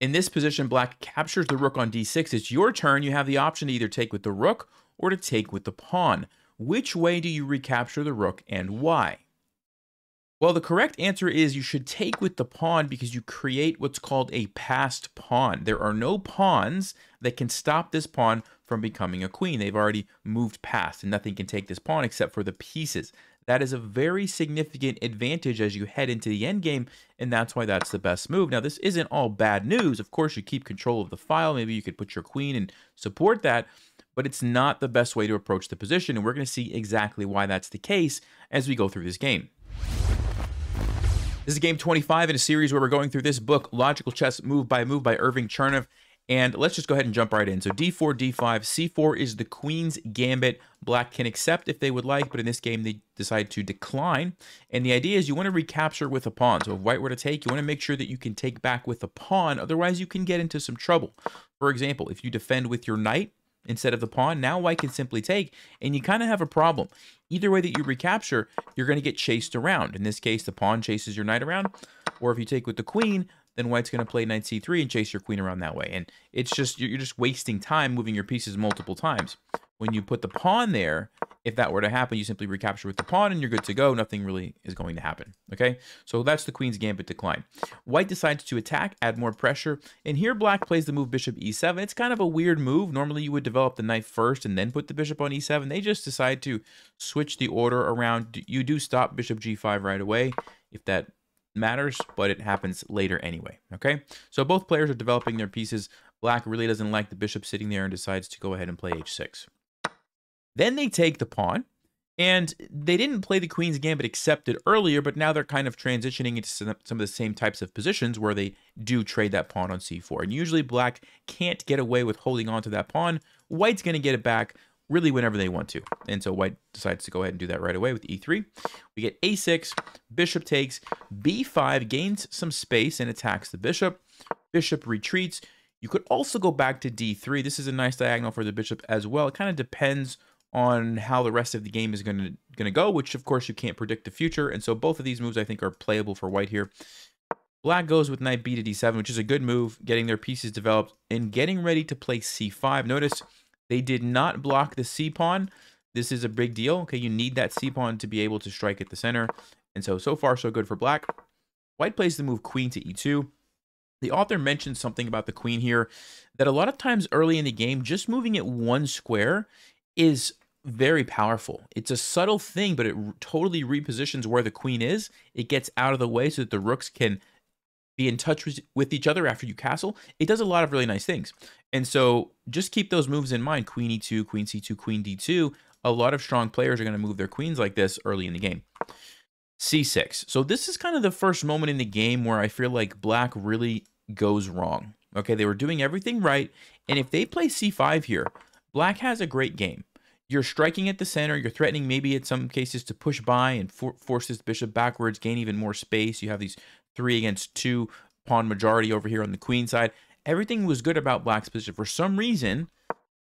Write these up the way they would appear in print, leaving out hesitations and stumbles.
In this position, black captures the rook on d6. It's your turn. You have the option to either take with the rook or to take with the pawn. Which way do you recapture the rook and why? Well, the correct answer is you should take with the pawn because you create what's called a passed pawn. There are no pawns that can stop this pawn from becoming a queen. They've already moved past and nothing can take this pawn except for the pieces. That is a very significant advantage as you head into the endgame, and that's why that's the best move. Now, this isn't all bad news. Of course, you keep control of the file. Maybe you could put your queen and support that, but it's not the best way to approach the position, and we're going to see exactly why that's the case as we go through this game. This is game 25 in a series where we're going through this book, Logical Chess Move by Irving Chernev. And let's just go ahead and jump right in. So d4, d5, c4 is the queen's gambit. Black can accept if they would like, but in this game they decide to decline. And the idea is you want to recapture with a pawn. So if white were to take, you want to make sure that you can take back with a pawn. Otherwise, you can get into some trouble. For example, if you defend with your knight instead of the pawn, now white can simply take, and you kind of have a problem. Either way that you recapture, you're going to get chased around. In this case, the pawn chases your knight around, or if you take with the queen, then white's going to play knight c3 and chase your queen around that way. And it's just, you're just wasting time moving your pieces multiple times. When you put the pawn there, if that were to happen, you simply recapture with the pawn and you're good to go. Nothing really is going to happen, okay? So that's the queen's gambit decline. White decides to attack, add more pressure, and here black plays the move bishop e7. It's kind of a weird move. Normally you would develop the knight first and then put the bishop on e7. They just decide to switch the order around. You do stop bishop g5 right away if that matters, but it happens later anyway, okay? So both players are developing their pieces. Black really doesn't like the bishop sitting there and decides to go ahead and play h6. Then they take the pawn, and they didn't play the queen's gambit accepted earlier, but now they're kind of transitioning into some of the same types of positions where they do trade that pawn on c4. And usually black can't get away with holding on to that pawn. White's going to get it back really whenever they want to. And so white decides to go ahead and do that right away with e3. We get a6, bishop takes, b5 gains some space and attacks the bishop. Bishop retreats. You could also go back to d3. This is a nice diagonal for the bishop as well. It kind of depends on how the rest of the game is going to go, which of course you can't predict the future. And so both of these moves I think are playable for white here. Black goes with knight b to d7, which is a good move, getting their pieces developed and getting ready to play c5. Notice they did not block the c-pawn. This is a big deal. Okay, you need that c-pawn to be able to strike at the center. And so far, so good for black. White plays the move queen to e2. The author mentions something about the queen here, that a lot of times early in the game, just moving it one square is very powerful. It's a subtle thing, but it totally repositions where the queen is. It gets out of the way so that the rooks can be in touch with each other after you castle. It does a lot of really nice things. And so just keep those moves in mind. Queen e2, queen c2, queen d2. A lot of strong players are going to move their queens like this early in the game. c6. So this is kind of the first moment in the game where I feel like black really goes wrong. Okay, they were doing everything right. And if they play c5 here, black has a great game. You're striking at the center. You're threatening maybe in some cases to push by and force this bishop backwards, gain even more space. You have these 3 against 2 pawn majority over here on the queen side. Everything was good about black's position. For some reason,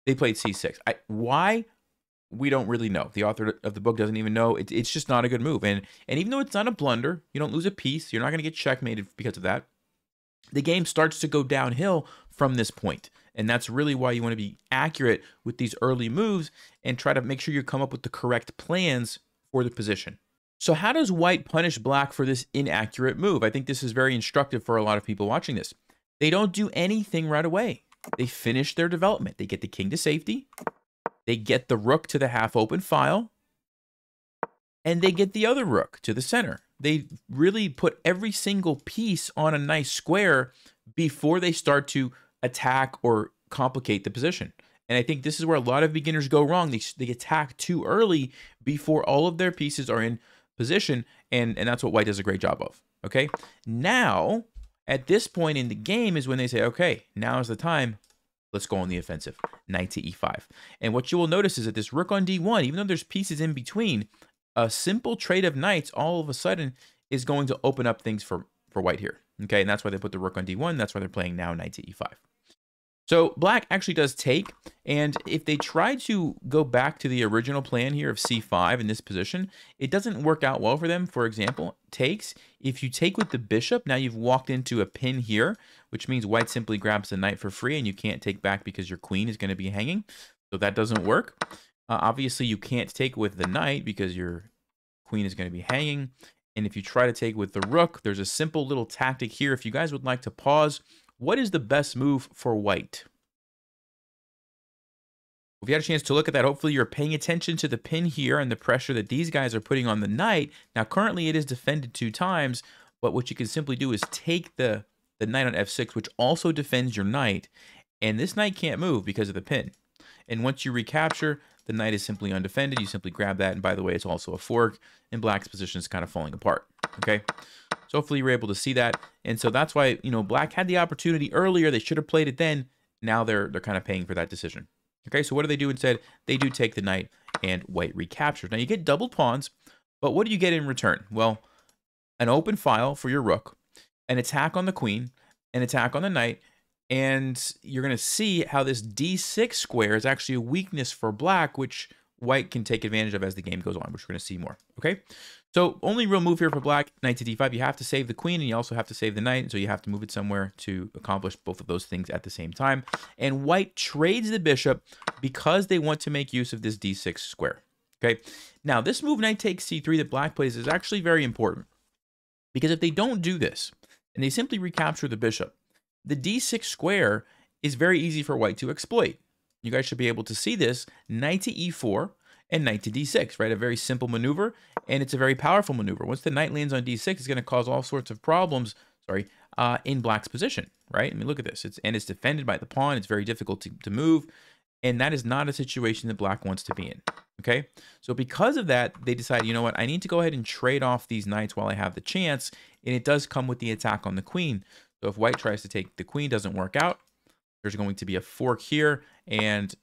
they played c6. Why? We don't really know. The author of the book doesn't even know. It's just not a good move. And even though it's not a blunder, you don't lose a piece. You're not going to get checkmated because of that. The game starts to go downhill from this point. And that's really why you want to be accurate with these early moves and try to make sure you come up with the correct plans for the position. So how does white punish black for this inaccurate move? I think this is very instructive for a lot of people watching this. They don't do anything right away. They finish their development. They get the king to safety. They get the rook to the half-open file. And they get the other rook to the center. They really put every single piece on a nice square before they start to attack or complicate the position. And I think this is where a lot of beginners go wrong. They attack too early before all of their pieces are in position, and that's what white does a great job of. Okay, now at this point in the game is when they say, okay, now is the time, let's go on the offensive. Knight to e5. And what you will notice is that this rook on d1, even though there's pieces in between, a simple trade of knights all of a sudden is going to open up things for white here. Okay, and that's why they put the rook on d1. That's why they're playing now knight to e5. So black actually does take, and if they try to go back to the original plan here of c5 in this position, it doesn't work out well for them. For example, takes. If you take with the bishop, now you've walked into a pin here which means white simply grabs the knight for free, and you can't take back because your queen is going to be hanging. So that doesn't work. Obviously, you can't take with the knight because your queen is going to be hanging. And if you try to take with the rook, there's a simple little tactic here. If you guys would like to pause, what is the best move for white? If you had a chance to look at that, hopefully you're paying attention to the pin here and the pressure that these guys are putting on the knight. Now, currently it is defended 2 times, but what you can simply do is take the knight on f6, which also defends your knight, and this knight can't move because of the pin. And once you recapture, the knight is simply undefended. You simply grab that, and by the way, it's also a fork, and black's position is kind of falling apart, okay? So hopefully you're able to see that, and so that's why, you know, black had the opportunity earlier. They should have played it then. Now they're kind of paying for that decision. Okay, so what do they do instead? They do take the knight, and white recaptures. Now, you get doubled pawns, but what do you get in return? Well, an open file for your rook, an attack on the queen, an attack on the knight, and you're going to see how this d6 square is actually a weakness for black, which white can take advantage of as the game goes on, which we're going to see more, okay? So only real move here for black, knight to d5. You have to save the queen, and you also have to save the knight, so you have to move it somewhere to accomplish both of those things at the same time. And white trades the bishop because they want to make use of this d6 square, okay? Now, this move, knight takes c3, that black plays is actually very important, because if they don't do this, and they simply recapture the bishop, the d6 square is very easy for white to exploit. You guys should be able to see this, knight to e4 and knight to d6, right? A very simple maneuver, and it's a very powerful maneuver. Once the knight lands on d6, it's going to cause all sorts of problems, in black's position, right? I mean, look at this. It's defended by the pawn. It's very difficult to move, and that is not a situation that black wants to be in, okay? So because of that, they decide, you know what? I need to go ahead and trade off these knights while I have the chance, and it does come with the attack on the queen. So if white tries to take the queen, doesn't work out, there's going to be a fork here, and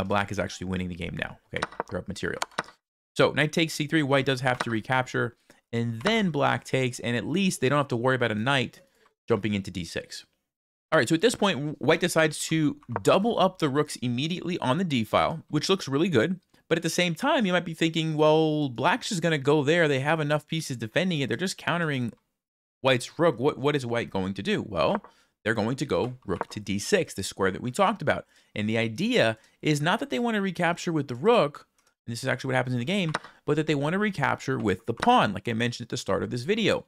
black is actually winning the game now. Okay, throw up material. So knight takes c3, white does have to recapture, and then black takes, and at least they don't have to worry about a knight jumping into d6. All right, so at this point, white decides to double up the rooks immediately on the d file, which looks really good. But at the same time, you might be thinking, well, black's just going to go there. They have enough pieces defending it. They're just countering white's rook. What is white going to do? Well, they're going to go rook to d6, the square that we talked about. And the idea is not that they want to recapture with the rook, and this is actually what happens in the game, but that they want to recapture with the pawn, like I mentioned at the start of this video.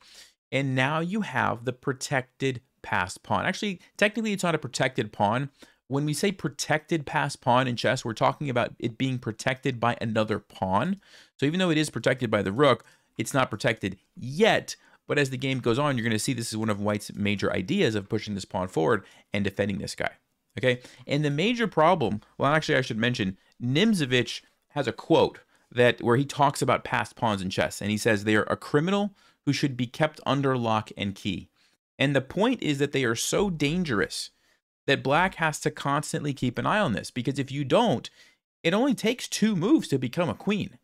And now you have the protected passed pawn. Actually, technically, it's not a protected pawn. When we say protected passed pawn in chess, we're talking about it being protected by another pawn. So even though it is protected by the rook, it's not protected yet. But as the game goes on, you're going to see this is one of white's major ideas of pushing this pawn forward and defending this guy. Okay, and the major problem, well, actually, I should mention, Nimzovich has a quote where he talks about passed pawns in chess, and he says they are a criminal who should be kept under lock and key. And the point is that they are so dangerous that black has to constantly keep an eye on this, because if you don't, it only takes 2 moves to become a queen.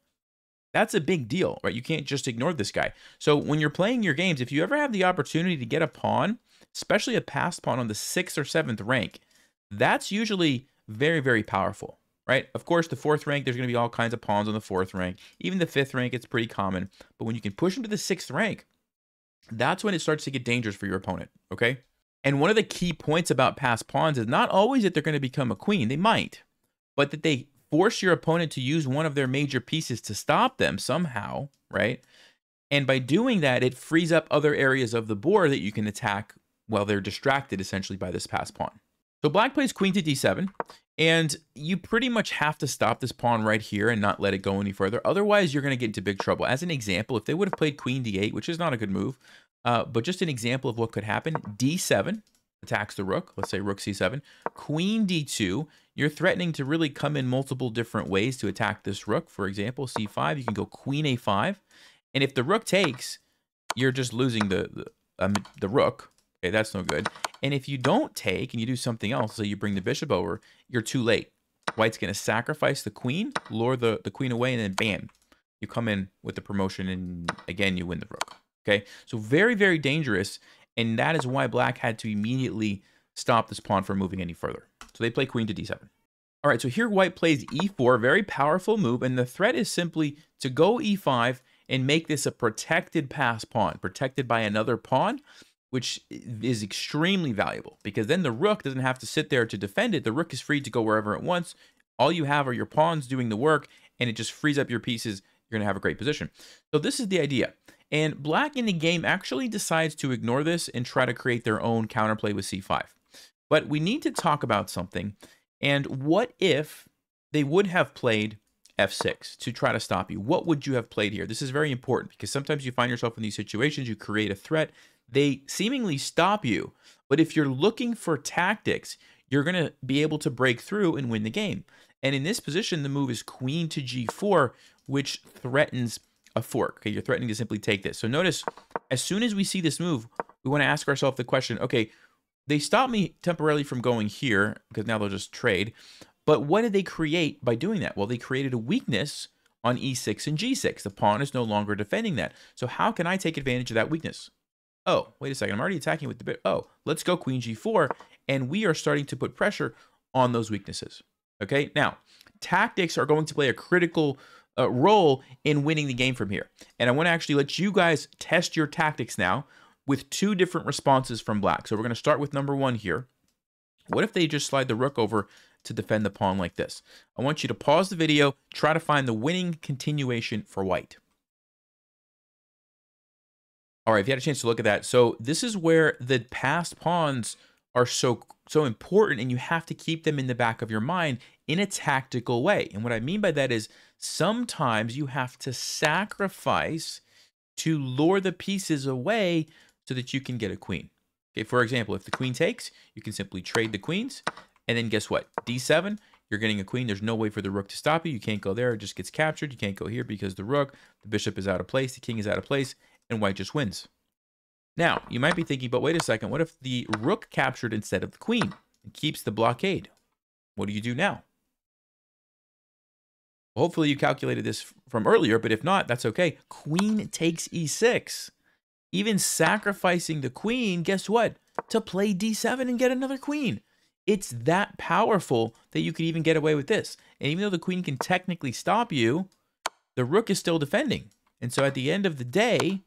That's a big deal, right? You can't just ignore this guy. So when you're playing your games, if you ever have the opportunity to get a pawn, especially a passed pawn on the 6th or 7th rank, that's usually very, very powerful, right? Of course, the 4th rank, there's going to be all kinds of pawns on the 4th rank. Even the 5th rank, it's pretty common. But when you can push them to the 6th rank, that's when it starts to get dangerous for your opponent, okay? And one of the key points about passed pawns is not always that they're going to become a queen. They might, but that they force your opponent to use one of their major pieces to stop them somehow, right? And by doing that, it frees up other areas of the board that you can attack while they're distracted, essentially, by this passed pawn. So black plays queen to d7, and you pretty much have to stop this pawn right here and not let it go any further. Otherwise, you're going to get into big trouble. As an example, if they would have played queen d8, which is not a good move, but just an example of what could happen, d7 attacks the rook. Let's say rook c7. Queen d2, you're threatening to really come in multiple different ways to attack this rook. For example, c5, you can go queen a5. And if the rook takes, you're just losing the rook. Okay, that's no good. And if you don't take and you do something else, so you bring the bishop over, you're too late. White's going to sacrifice the queen, lure the queen away, and then bam, you come in with the promotion, and again, you win the rook. Okay, so very, very dangerous, and that is why black had to immediately stop this pawn from moving any further. So they play queen to d7. All right, so here white plays e4, very powerful move, and the threat is simply to go e5 and make this a protected pass pawn, protected by another pawn, which is extremely valuable because then the rook doesn't have to sit there to defend it. The rook is free to go wherever it wants. All you have are your pawns doing the work, and it just frees up your pieces. You're going to have a great position. So this is the idea. And black in the game actually decides to ignore this and try to create their own counterplay with c5. But we need to talk about something. And what if they would have played f6 to try to stop you? What would you have played here? This is very important because sometimes you find yourself in these situations, you create a threat, they seemingly stop you. But if you're looking for tactics, you're going to be able to break through and win the game. And in this position, the move is queen to g4, which threatens a fork. Okay, you're threatening to simply take this. So notice, as soon as we see this move, we want to ask ourselves the question, okay, they stopped me temporarily from going here because now they'll just trade. But what did they create by doing that? Well, they created a weakness on e6 and g6. The pawn is no longer defending that. So how can I take advantage of that weakness? Oh, wait a second. I'm already attacking with the bit. Oh, let's go queen g4. And we are starting to put pressure on those weaknesses. Okay, now, tactics are going to play a critical role in winning the game from here. And I want to actually let you guys test your tactics now with two different responses from black. So we're going to start with number one here. What if they just slide the rook over to defend the pawn like this? I want you to pause the video, try to find the winning continuation for white. All right, if you had a chance to look at that. So this is where the passed pawns are so important, and you have to keep them in the back of your mind in a tactical way. And what I mean by that is sometimes you have to sacrifice to lure the pieces away so that you can get a queen. Okay, for example, if the queen takes, you can simply trade the queens, and then guess what? d7, you're getting a queen. There's no way for the rook to stop you. You can't go there. It just gets captured. You can't go here because the rook, the bishop is out of place, the king is out of place, and white just wins. Now, you might be thinking, but wait a second, what if the rook captured instead of the queen and keeps the blockade? What do you do now? Well, hopefully you calculated this from earlier, but if not, that's okay. Queen takes e6. Even sacrificing the queen, guess what? To play d7 and get another queen. It's that powerful that you could even get away with this. And even though the queen can technically stop you, the rook is still defending. And so at the end of the day,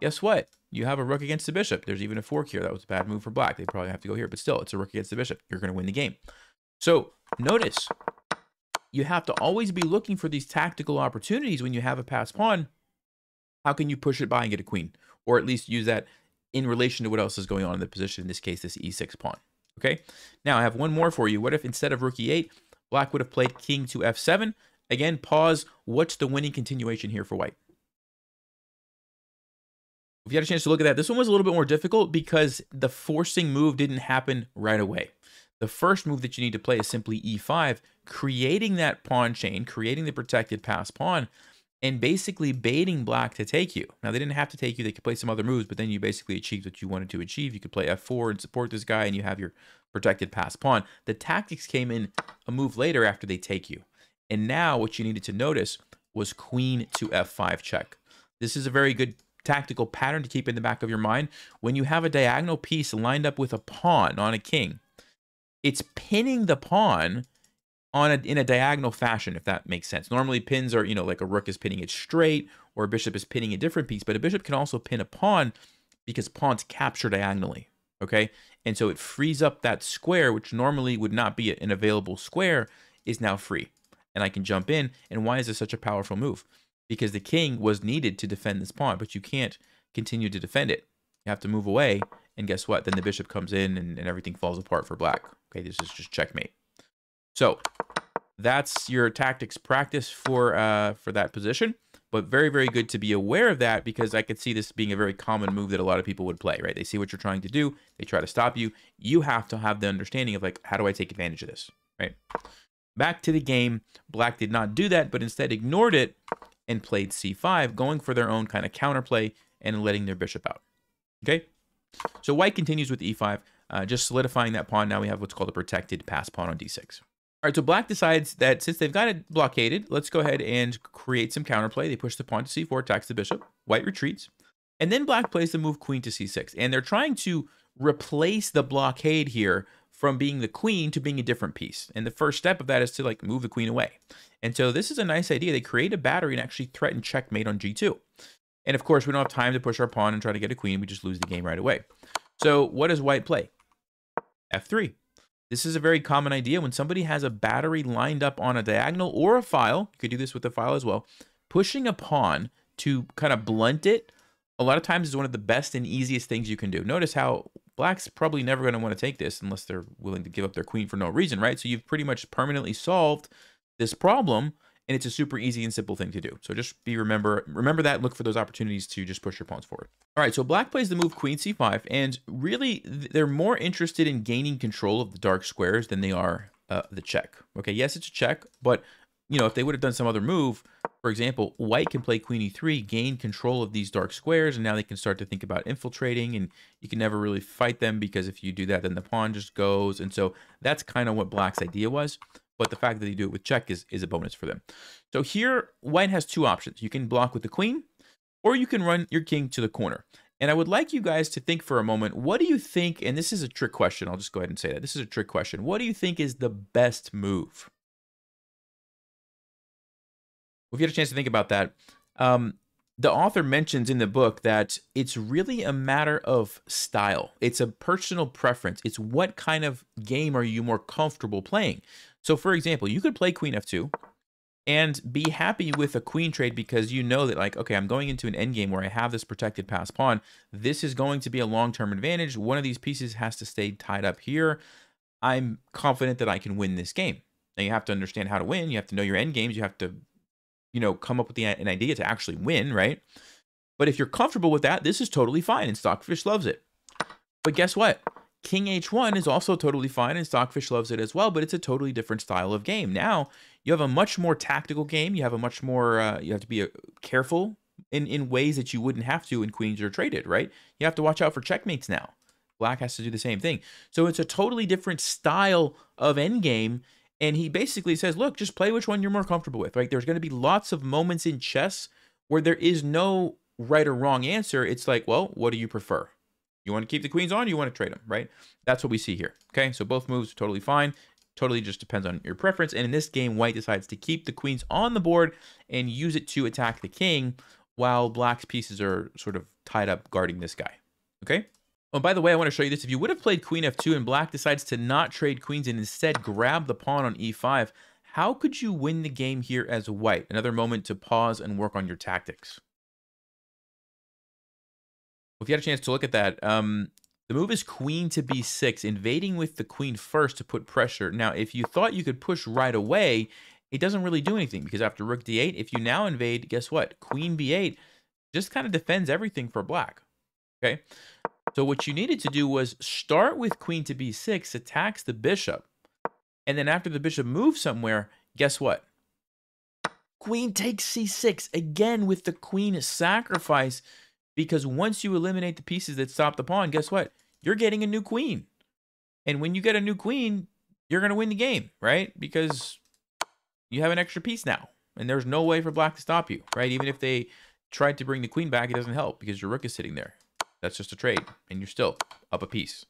guess what? You have a rook against the bishop. There's even a fork here. That was a bad move for black. They probably have to go here, but still, it's a rook against the bishop. You're going to win the game. So notice, you have to always be looking for these tactical opportunities when you have a passed pawn. How can you push it by and get a queen? Or at least use that in relation to what else is going on in the position, in this case, this e6 pawn. Okay? Now, I have one more for you. What if instead of rook e8, black would have played king to f7? Again, pause. What's the winning continuation here for white? If you had a chance to look at that, this one was a little bit more difficult because the forcing move didn't happen right away. The first move that you need to play is simply e5, creating that pawn chain, creating the protected passed pawn, and basically baiting black to take you. Now, they didn't have to take you. They could play some other moves, but then you basically achieved what you wanted to achieve. You could play f4 and support this guy, and you have your protected passed pawn. The tactics came in a move later after they take you. And now what you needed to notice was queen to f5 check. This is a very good tactical pattern to keep in the back of your mind. When you have a diagonal piece lined up with a pawn on a king, it's pinning the pawn on in a diagonal fashion, if that makes sense. Normally pins are, like a rook is pinning it straight or a bishop is pinning a different piece, but a bishop can also pin a pawn because pawns capture diagonally, okay? And so it frees up that square, which normally would not be an available square, is now free. And I can jump in. And why is this such a powerful move? Because the king was needed to defend this pawn, but you can't continue to defend it. You have to move away, and guess what? Then the bishop comes in, and everything falls apart for black. Okay, this is just checkmate. So that's your tactics practice for that position, but very, very good to be aware of that because I could see this being a very common move that a lot of people would play, right? They see what you're trying to do. They try to stop you. You have to have the understanding of, like, how do I take advantage of this, right? Back to the game, black did not do that, but instead ignored it and played c5, going for their own kind of counterplay and letting their bishop out. Okay? So white continues with e5, just solidifying that pawn. Now we have what's called a protected passed pawn on d6. All right, so black decides that since they've got it blockaded, let's go ahead and create some counterplay. They push the pawn to c4, attacks the bishop. White retreats. And then black plays the move queen to c6. And they're trying to replace the blockade here from being the queen to being a different piece. And the first step of that is to, like, move the queen away. And so this is a nice idea. They create a battery and actually threaten checkmate on g2. And of course, we don't have time to push our pawn and try to get a queen. We just lose the game right away. So what does white play? F3. This is a very common idea when somebody has a battery lined up on a diagonal or a file. You could do this with a file as well. Pushing a pawn to kind of blunt it, a lot of times is one of the best and easiest things you can do. Notice how black's probably never going to want to take this unless they're willing to give up their queen for no reason, right? So you've pretty much permanently solved this problem, and it's a super easy and simple thing to do. So just remember that, look for those opportunities to just push your pawns forward. All right, so black plays the move queen c5, and really they're more interested in gaining control of the dark squares than they are the check. Okay, yes, it's a check, but you know, if they would have done some other move, for example, white can play queen e3, gain control of these dark squares, and now they can start to think about infiltrating, and you can never really fight them because if you do that, then the pawn just goes. And so that's kind of what black's idea was. But the fact that they do it with check is a bonus for them. So here, white has two options. You can block with the queen, or you can run your king to the corner. And I would like you guys to think for a moment, what do you think, and this is a trick question, I'll just go ahead and say that. This is a trick question. What do you think is the best move? Well, if you had a chance to think about that, the author mentions in the book that it's really a matter of style. It's a personal preference. It's what kind of game are you more comfortable playing? So, for example, you could play queen f2 and be happy with a queen trade because you know that, like, okay, I'm going into an endgame where I have this protected passed pawn. This is going to be a long-term advantage. One of these pieces has to stay tied up here. I'm confident that I can win this game. Now, you have to understand how to win. You have to know your endgames. You have to, you know, come up with an idea to actually win, right? But if you're comfortable with that, this is totally fine, and Stockfish loves it. But guess what? King h1 is also totally fine, and Stockfish loves it as well, but it's a totally different style of game. Now, you have a much more tactical game. You have a much more, you have to be careful in ways that you wouldn't have to when queens are traded, right? You have to watch out for checkmates now. Black has to do the same thing. So it's a totally different style of endgame. And he basically says, look, just play which one you're more comfortable with, right? There's going to be lots of moments in chess where there is no right or wrong answer. It's like, well, what do you prefer? You want to keep the queens on, or you want to trade them, right? That's what we see here, okay? So both moves are totally fine. Totally just depends on your preference. And in this game, white decides to keep the queens on the board and use it to attack the king while black's pieces are sort of tied up guarding this guy, okay? Oh, by the way, I want to show you this. If you would have played queen f2 and black decides to not trade queens and instead grab the pawn on e5, how could you win the game here as white? Another moment to pause and work on your tactics. Well, if you had a chance to look at that, the move is queen to b6, invading with the queen first to put pressure. Now, if you thought you could push right away, it doesn't really do anything because after rook d8, if you now invade, guess what? Queen b8 just kind of defends everything for black, okay? So what you needed to do was start with queen to b6, attacks the bishop, and then after the bishop moves somewhere, guess what? Queen takes c6, again with the queen sacrifice, because once you eliminate the pieces that stop the pawn, guess what? You're getting a new queen. And when you get a new queen, you're going to win the game, right? Because you have an extra piece now, and there's no way for black to stop you, right? Even if they tried to bring the queen back, it doesn't help because your rook is sitting there. That's just a trade, and you're still up a piece,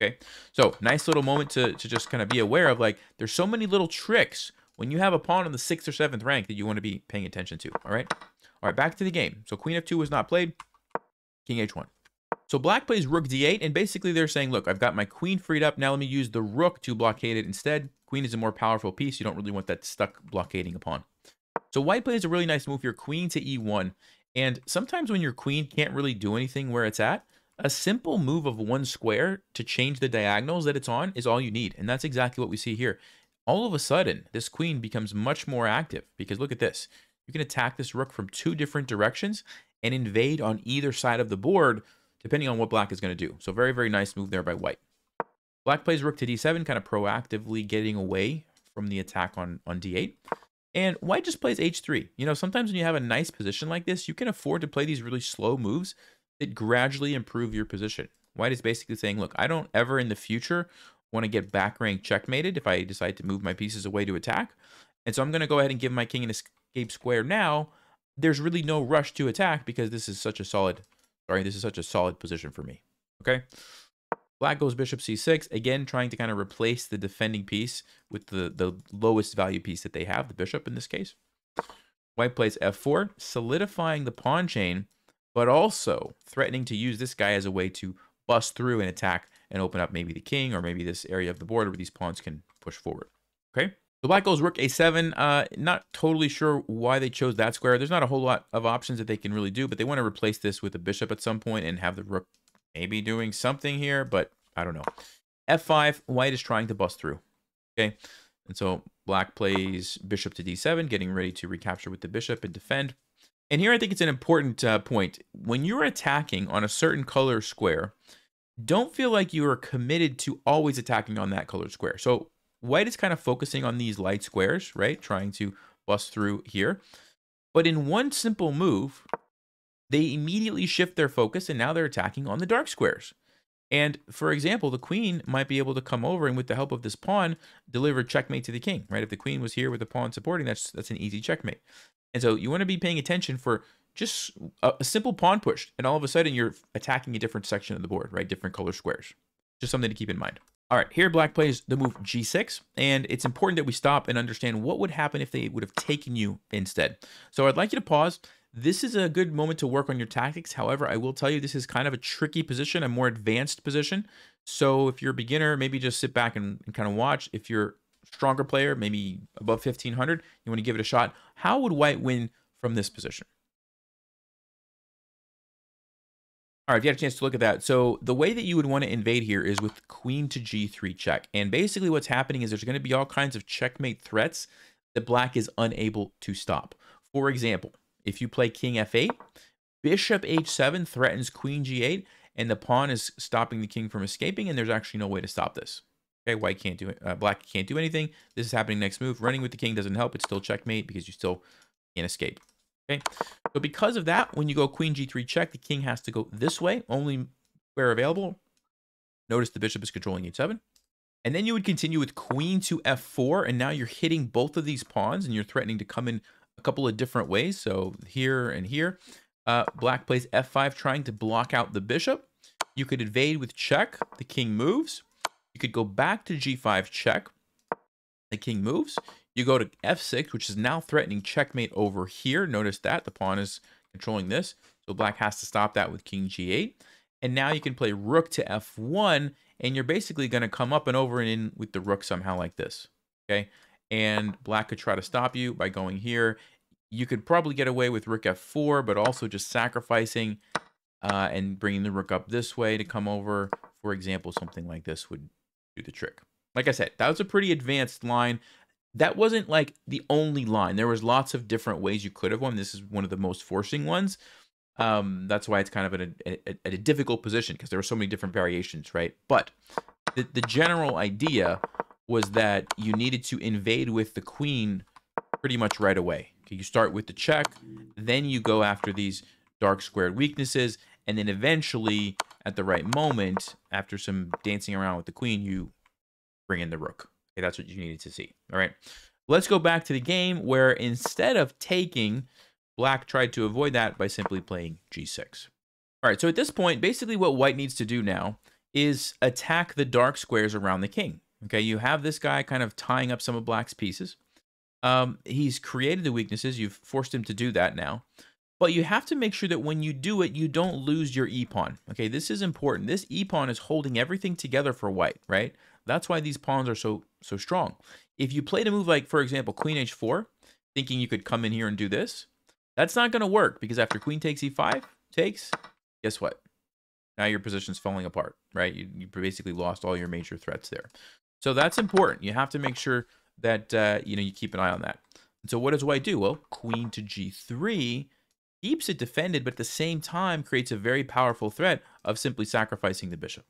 okay? So nice little moment to just kind of be aware of, like, there's so many little tricks when you have a pawn in the 6th or 7th rank that you want to be paying attention to, all right? All right, back to the game. So queen f2 was not played, king h1. So black plays rook d8, and basically they're saying, look, I've got my queen freed up. Now let me use the rook to blockade it instead. Queen is a more powerful piece. You don't really want that stuck blockading a pawn. So white plays a really nice move here, queen to e1. And sometimes when your queen can't really do anything where it's at, a simple move of one square to change the diagonals that it's on is all you need. And that's exactly what we see here. All of a sudden, this queen becomes much more active because look at this. You can attack this rook from 2 different directions and invade on either side of the board, depending on what black is going to do. So very, very nice move there by white. Black plays rook to d7, kind of proactively getting away from the attack on d8. And white just plays h3. You know, sometimes when you have a nice position like this, you can afford to play these really slow moves that gradually improve your position. White is basically saying, look, I don't ever in the future want to get back rank checkmated if I decide to move my pieces away to attack. And so I'm going to go ahead and give my king an escape square now. There's really no rush to attack because this is such a solid, position for me. Okay. Black goes bishop c6, again trying to kind of replace the defending piece with the lowest value piece that they have, the bishop in this case. White plays f4, solidifying the pawn chain, but also threatening to use this guy as a way to bust through and attack and open up maybe the king or maybe this area of the board where these pawns can push forward. Okay. So black goes rook a7. Not totally sure why they chose that square. There's not a whole lot of options that they can really do, but they want to replace this with a bishop at some point and have the rook maybe doing something here, but I don't know. f5, white is trying to bust through. Okay. And so black plays bishop to d7, getting ready to recapture with the bishop and defend. And here I think it's an important point. When you're attacking on a certain color square, don't feel like you are committed to always attacking on that colored square. So white is kind of focusing on these light squares, right? Trying to bust through here. But in one simple move, they immediately shift their focus and now they're attacking on the dark squares. And for example, the queen might be able to come over and with the help of this pawn, deliver checkmate to the king, right? If the queen was here with the pawn supporting, that's an easy checkmate. And so you want to be paying attention for just a simple pawn push. And all of a sudden you're attacking a different section of the board, right? Different color squares. Just something to keep in mind. All right, here black plays the move g6. And it's important that we stop and understand what would happen if they would have taken you instead. So I'd like you to pause. This is a good moment to work on your tactics. However, I will tell you this is kind of a tricky position, a more advanced position. So if you're a beginner, maybe just sit back and kind of watch. If you're stronger player, maybe above 1500, you want to give it a shot. How would white win from this position? All right, if you had a chance to look at that. So the way that you would want to invade here is with queen to g3 check. And basically what's happening is there's going to be all kinds of checkmate threats that black is unable to stop. For example, if you play king f8, bishop h7 threatens queen g8, and the pawn is stopping the king from escaping, and there's actually no way to stop this. Okay, white can't do it. Black can't do anything. This is happening next move. Running with the king doesn't help. It's still checkmate because you still can't escape. Okay, so because of that, when you go queen g3 check, the king has to go this way, only square available. Notice the bishop is controlling h7. And then you would continue with queen to f4, and now you're hitting both of these pawns, and you're threatening to come in a couple of different ways. So here and here. Black plays f5, trying to block out the bishop. You could invade with check. The king moves. You could go back to g5 check. The king moves. You go to f6, which is now threatening checkmate over here. Notice that the pawn is controlling this. So black has to stop that with king g8. And now you can play rook to f1, and you're basically going to come up and over and in with the rook somehow like this. Okay, and black could try to stop you by going here. You could probably get away with rook f4, but also just sacrificing and bringing the rook up this way to come over. For example, something like this would do the trick. Like I said, that was a pretty advanced line. That wasn't like the only line. There was lots of different ways you could have won. This is one of the most forcing ones. That's why it's kind of at a difficult position because there were so many different variations, right? But the general idea was that you needed to invade with the queen pretty much right away. Okay, you start with the check, then you go after these dark squared weaknesses, and then eventually, at the right moment, after some dancing around with the queen, you bring in the rook. Okay, that's what you needed to see. All right, let's go back to the game where instead of taking, black tried to avoid that by simply playing g6. All right, so at this point, basically what white needs to do now is attack the dark squares around the king. Okay, you have this guy kind of tying up some of black's pieces. He's created the weaknesses. You've forced him to do that now. But you have to make sure that when you do it, you don't lose your e-pawn. Okay, this is important. This e-pawn is holding everything together for white, right? That's why these pawns are so strong. If you played a move like, for example, queen h4, thinking you could come in here and do this, that's not going to work because after queen takes e5, guess what? Now your position's falling apart, right? You basically lost all your major threats there. So that's important. You have to make sure that you keep an eye on that. And so what does white do? Well, queen to g3 keeps it defended, but at the same time creates a very powerful threat of simply sacrificing the bishop.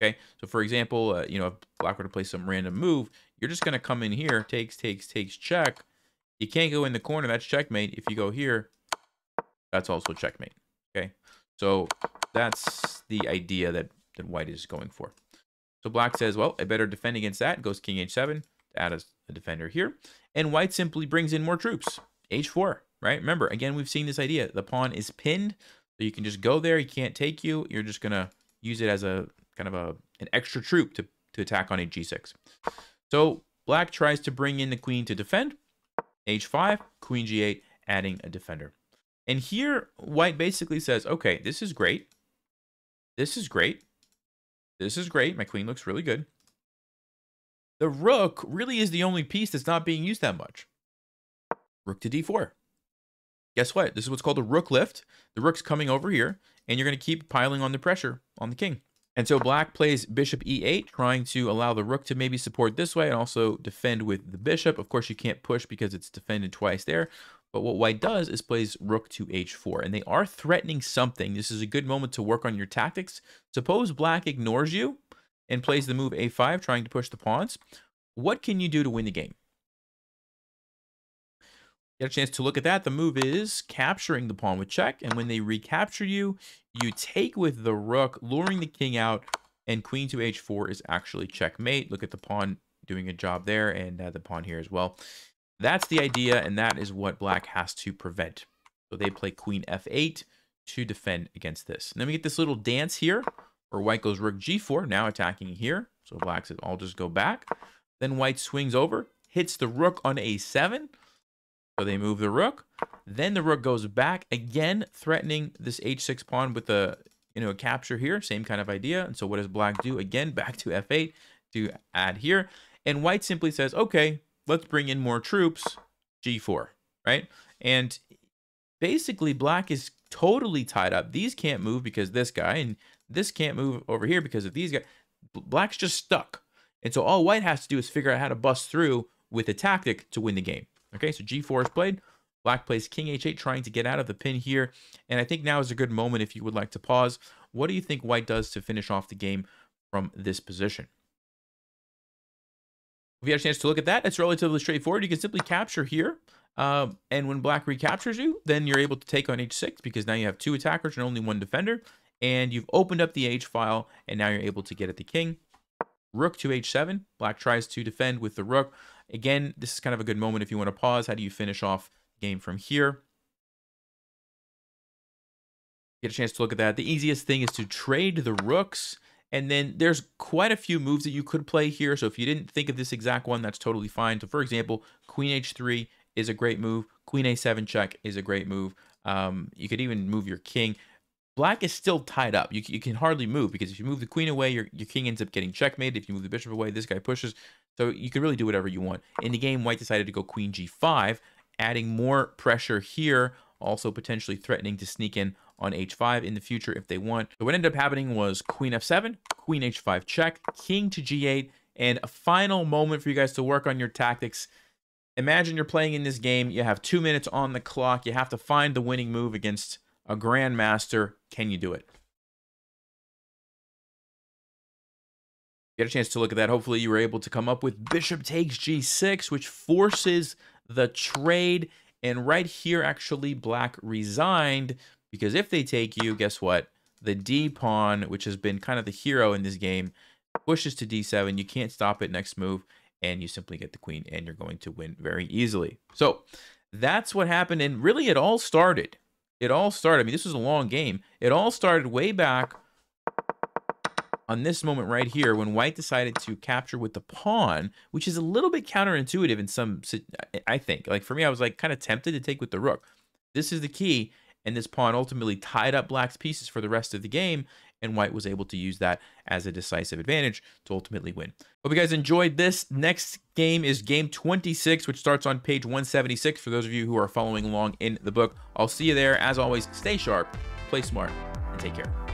Okay, so for example, if black were to play some random move, you're just going to come in here, takes, check. You can't go in the corner, that's checkmate. If you go here, that's also checkmate. Okay, so that's the idea that white is going for. So black says, well, I better defend against that. Goes king h7 to add a defender here. And white simply brings in more troops. h4, right? Remember, again, we've seen this idea. The pawn is pinned, so you can just go there. He can't take you. You're just going to use it as a kind of an extra troop to attack on a g6. So black tries to bring in the queen to defend. h5, queen g8, adding a defender. And here, white basically says, okay, this is great. This is great. This is great. My queen looks really good. The rook really is the only piece that's not being used that much. Rook to d4. Guess what? This is what's called a rook lift. The rook's coming over here, and you're going to keep piling on the pressure on the king. And so black plays bishop e8, trying to allow the rook to maybe support this way and also defend with the bishop. Of course, you can't push because it's defended twice there. But what white does is plays rook to h4, and they are threatening something. This is a good moment to work on your tactics. Suppose black ignores you and plays the move a5, trying to push the pawns. What can you do to win the game? Get a chance to look at that. The move is capturing the pawn with check, and when they recapture you, you take with the rook, luring the king out, and queen to h4 is actually checkmate. Look at the pawn doing a job there, and the pawn here as well. That's the idea, and that is what black has to prevent. So they play queen f8 to defend against this. And then we get this little dance here, where white goes rook g4, now attacking here. So black says, I'll just go back. Then white swings over, hits the rook on a7. So they move the rook. Then the rook goes back again, threatening this h6 pawn with a capture here. Same kind of idea. And so what does black do? Again, back to f8 to add here. And white simply says, okay, let's bring in more troops, g4, right? And basically black is totally tied up. These can't move because this guy, and this can't move over here because of these guys. Black's just stuck. And so all white has to do is figure out how to bust through with a tactic to win the game. Okay, so g4 is played. Black plays king h8, trying to get out of the pin here. And I think now is a good moment if you would like to pause. What do you think white does to finish off the game from this position? If you had a chance to look at that, it's relatively straightforward. You can simply capture here. And when black recaptures you, then you're able to take on h6 because now you have two attackers and only one defender. And you've opened up the h file, and now you're able to get at the king. Rook to h7. Black tries to defend with the rook. Again, this is kind of a good moment if you want to pause. How do you finish off the game from here? Get a chance to look at that. The easiest thing is to trade the rooks. And then there's quite a few moves that you could play here. So if you didn't think of this exact one, that's totally fine. So for example, queen h3 is a great move. Queen a7 check is a great move. You could even move your king. Black is still tied up. You can hardly move because if you move the queen away, your king ends up getting checkmated. If you move the bishop away, this guy pushes. So you can really do whatever you want. In the game, white decided to go queen g5, adding more pressure here, also potentially threatening to sneak in on h5 in the future if they want. So what ended up happening was queen f7, queen h5 check, king to g8, and a final moment for you guys to work on your tactics. Imagine you're playing in this game. You have 2 minutes on the clock. You have to find the winning move against a grandmaster. Can you do it? Get a chance to look at that. Hopefully you were able to come up with bishop takes g6, which forces the trade. And right here, actually, black resigned because if they take you, guess what? The d pawn, which has been kind of the hero in this game, pushes to d7. You can't stop it next move, and you simply get the queen, and you're going to win very easily. So that's what happened, and really it all started. I mean, this was a long game. It all started way back on this moment right here when white decided to capture with the pawn, which is a little bit counterintuitive in some, I think. Like for me, I was like kind of tempted to take with the rook. This is the key, and this pawn ultimately tied up black's pieces for the rest of the game, and white was able to use that as a decisive advantage to ultimately win. Hope you guys enjoyed this. Next game is game 26, which starts on page 176 for those of you who are following along in the book. I'll see you there. As always, stay sharp, play smart, and take care.